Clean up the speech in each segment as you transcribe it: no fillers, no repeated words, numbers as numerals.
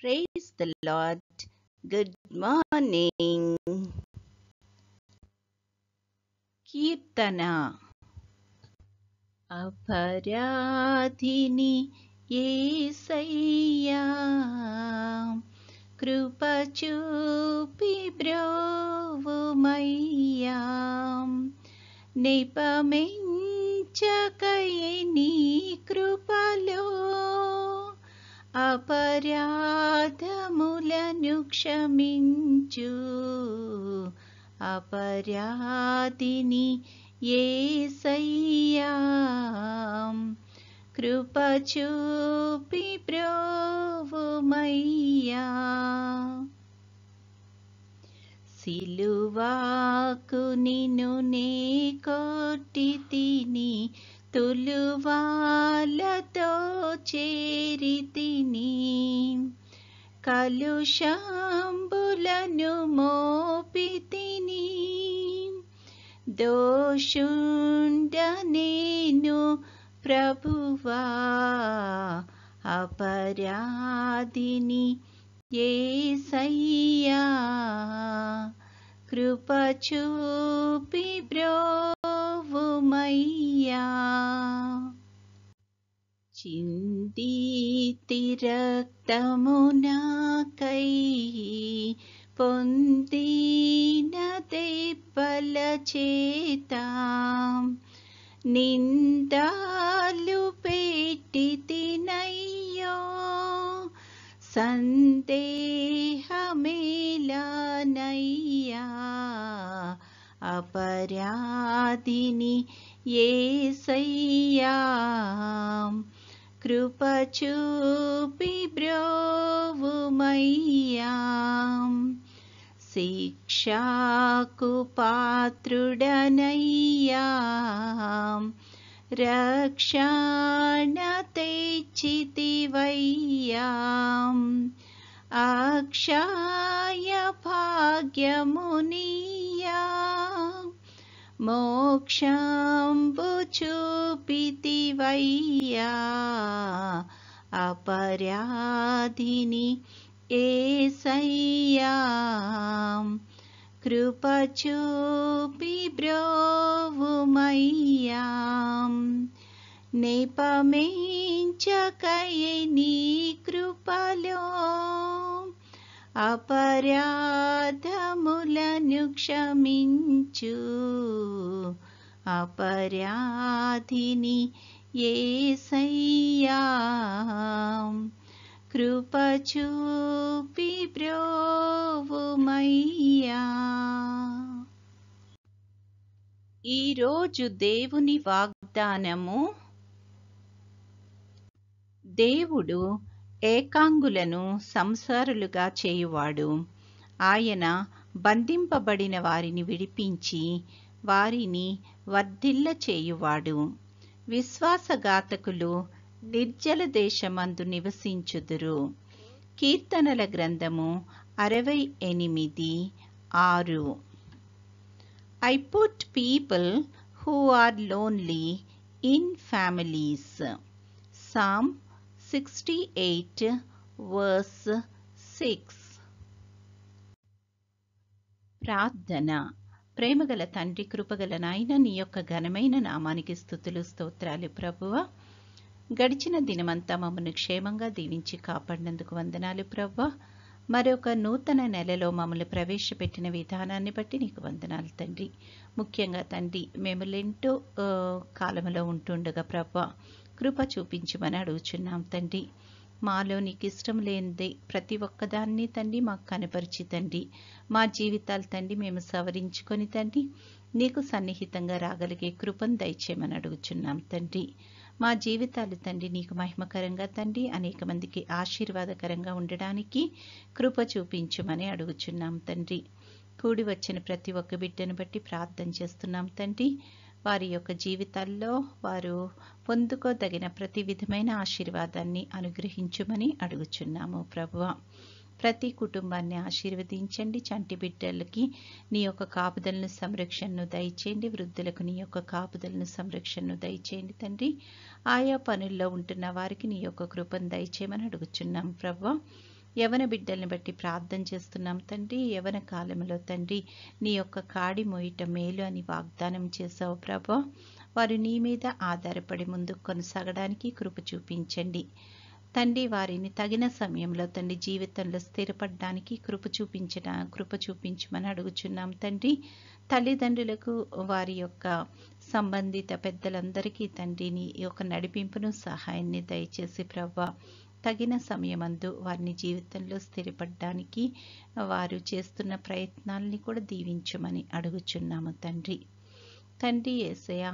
Praise the Lord. Good morning. కీర్తన అపరాధిని యేసయ్యా కృప చూపి బ్రోవుమయ్యా నిపమించకయే నీ కృపలో అపరాధములను క్షమించు అపరాధిని యేసయ్యా కృప చూపి బ్రోవుమయ్యా సిలువాకు నిన్ను నే కొట్టి తిని తులువాలతో చేరి తిని కలుషంబులను మోపి తిని దోషుండ నేను ప్రభువా అపరాధిని యేసయ్యా కృప చూపి బ్రోవుమయ్యా చిందితి రక్తము నాకై పొందిన దెబ్బల చేత నిందాలు పెట్టి తినయ్యో సందేహమేలానయ్యా అపరాధిని యేసయ్యా కృప చూపి బ్రోవుమయ్యా శిక్షకు పాత్రుడనయ్యా రక్షణ తెచ్చితివయ్యా అక్షయ భాగ్యమునియా మోక్షంబు చూపితివయ్యా అపరాధిని యేసయ్యా కృప చూపి బ్రోవుమయ్యా నిపమించకయే నీ కృపలో అపరాధములను క్షమించు అపరాధిని యేసయ్యా కృప చూపి బ్రోవుమయ్యా. ఈరోజు దేవుని వాగ్దానము, దేవుడు ఏకాంగులను సంసారులుగా చేయువాడు. ఆయన బంధింపబడిన వారిని విడిపించి వారిని వర్ధిల్ల చేయువాడు. విశ్వాసఘాతకులు నిర్జల దేశమందు నివసించుదురు. కీర్తనల గ్రంథము 68:6. I put people who are lonely in families. Psalm 68 verse 6. ప్రార్థన. ప్రేమగల తండ్రి, కృపగల నాయన, నీ యొక్క ఘనమైన నామానికి స్తుతులు స్తోత్రాలు ప్రభువా. గడిచిన దినమంతా మమ్మల్ని క్షేమంగా దీవించి కాపాడినందుకు వందనాలు ప్రభువా. మరొక నూతన నెలలో మమ్మల్ని ప్రవేశపెట్టిన విధానాన్ని బట్టి నీకు వందనాలు తండ్రి. ముఖ్యంగా తండ్రి, మేము లెంటో కాలంలో ఉంటుండగా ప్రభువా కృప చూపించమని అడుగుచున్నాం తండ్రి. మాలో నీకు ఇష్టం లేనిదే ప్రతి ఒక్కదాన్ని తండ్రి మాకు కనపరిచి తండ్రి మా జీవితాలు తండ్రి మేము సవరించుకొని తండ్రి నీకు సన్నిహితంగా రాగలిగే కృపను దయచేయమని అడుగుచున్నాం తండ్రి. మా జీవితాలు తండ్రి నీకు మహిమకరంగా తండ్రి అనేక మందికి ఆశీర్వాదకరంగా ఉండడానికి కృప చూపించమని అడుగుచున్నాం తండ్రి. కూడి వచ్చిన ప్రతి ఒక్క బిడ్డను బట్టి ప్రార్థన చేస్తున్నాం తండ్రి. వారి యొక్క జీవితాల్లో వారు పొందుకోదగిన ప్రతి విధమైన ఆశీర్వాదాన్ని అనుగ్రహించమని అడుగుచున్నాము ప్రభువా. ప్రతి కుటుంబాన్ని ఆశీర్వదించండి. చంటి బిడ్డలకి నీ యొక్క కాపుదలను సంరక్షణను దయచేయండి. వృద్ధులకు నీ యొక్క కాపుదలను సంరక్షణను దయచేయండి తండ్రి. ఆయా పనుల్లో ఉంటున్న వారికి నీ యొక్క కృపను దయచేయమని అడుగుచున్నాం ప్రభువా. యవన బిడ్డల్ని బట్టి ప్రార్థన చేస్తున్నాం తండ్రి. యవన కాలంలో తండ్రి నీ యొక్క కాడి మోయట మేలు అని వాగ్దానం చేశావు ప్రభా. వారు నీ మీద ఆధారపడి ముందుకు కొనసాగడానికి కృప చూపించండి తండ్రి. వారిని తగిన సమయంలో తండ్రి జీవితంలో స్థిరపడడానికి కృప చూపించమని అడుగుచున్నాం తండ్రి. తల్లిదండ్రులకు వారి యొక్క సంబంధిత పెద్దలందరికీ తండ్రి నీ యొక్క నడిపింపును సహాయాన్ని దయచేసి ప్రభా. తగిన సమయమందు వారిని జీవితంలో స్థిరపడడానికి వారు చేస్తున్న ప్రయత్నాల్ని కూడా దీవించమని అడుగుచున్నాము తండ్రి. యేసయ్య,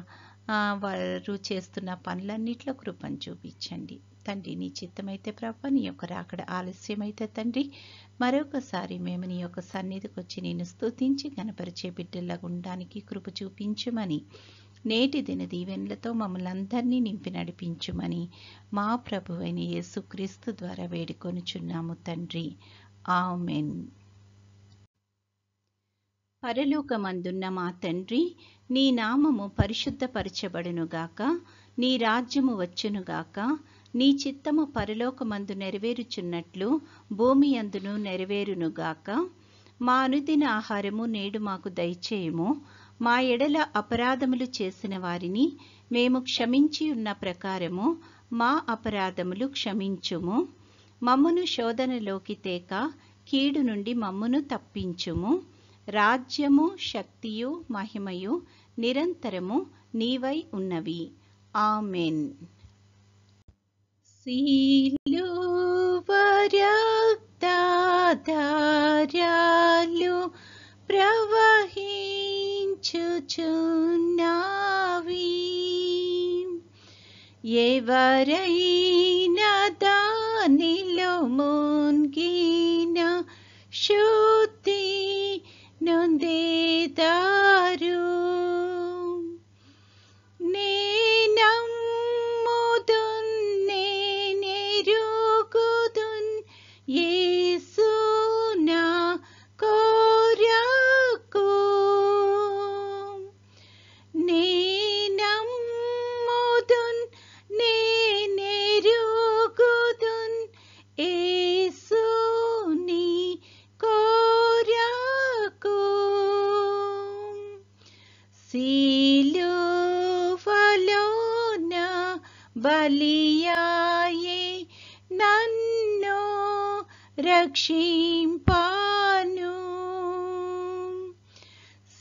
వారు చేస్తున్న పనులన్నిట్లో కృపను చూపించండి తండ్రి. నీ చిత్తమైతే ప్రభా, నీ యొక్క రాకడ ఆలస్యమైతే తండ్రి మరొకసారి మేము నీ యొక్క సన్నిధికి వచ్చి నేను స్తుతించి గణపరిచే బిడ్డల్లాగా ఉండడానికి కృప చూపించమని, నేటి దిన దీవెనలతో మమ్మల్ని అందరినీ నింపి నడిపించుమని మా ప్రభువైన యేసుక్రీస్తు ద్వారా వేడుకొనుచున్నాము తండ్రి. ఆమెన్. పరలోకమందున్న మా తండ్రి, నీ నామము పరిశుద్ధపరచబడునుగాక, నీ రాజ్యము వచ్చునుగాక, నీ చిత్తము పరలోకమందు నెరవేరుచున్నట్లు భూమి అందును నెరవేరునుగాక. మా అనుదిన ఆహారము నేడు మాకు దయచేయము. మా ఎడల అపరాధములు చేసిన వారిని మేము క్షమించి ఉన్న ప్రకారము మా అపరాధములు క్షమించుము. మమ్మును శోధనలోకి తేక కీడు నుండి మమ్మును తప్పించుము. రాజ్యము, శక్తియు, మహిమయు నిరంతరము నీవై ఉన్నవి. ఆమెన్. సిలువ రక్తధారలు ప్రవహించుచున్నవి. ఎవరైనా దానిలో మునిగిన శుద్ధి నొందేదారు. యేసు నా కొరకు నేనమ్ముదున్ నేనెరుగుదున్ యేసు నీ కొరకు. సిలువలోన బలియాయే నన్ను రక్షింపాను.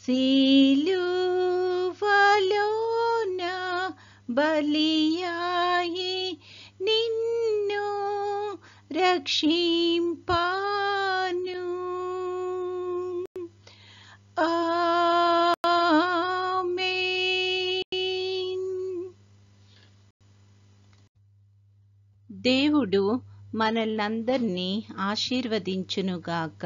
సిలువలోన బలియాయే నిన్ను రక్షింపాను. ఆమేన్. దేవుడు మనల్నందరినీ ఆశీర్వదించునుగాక.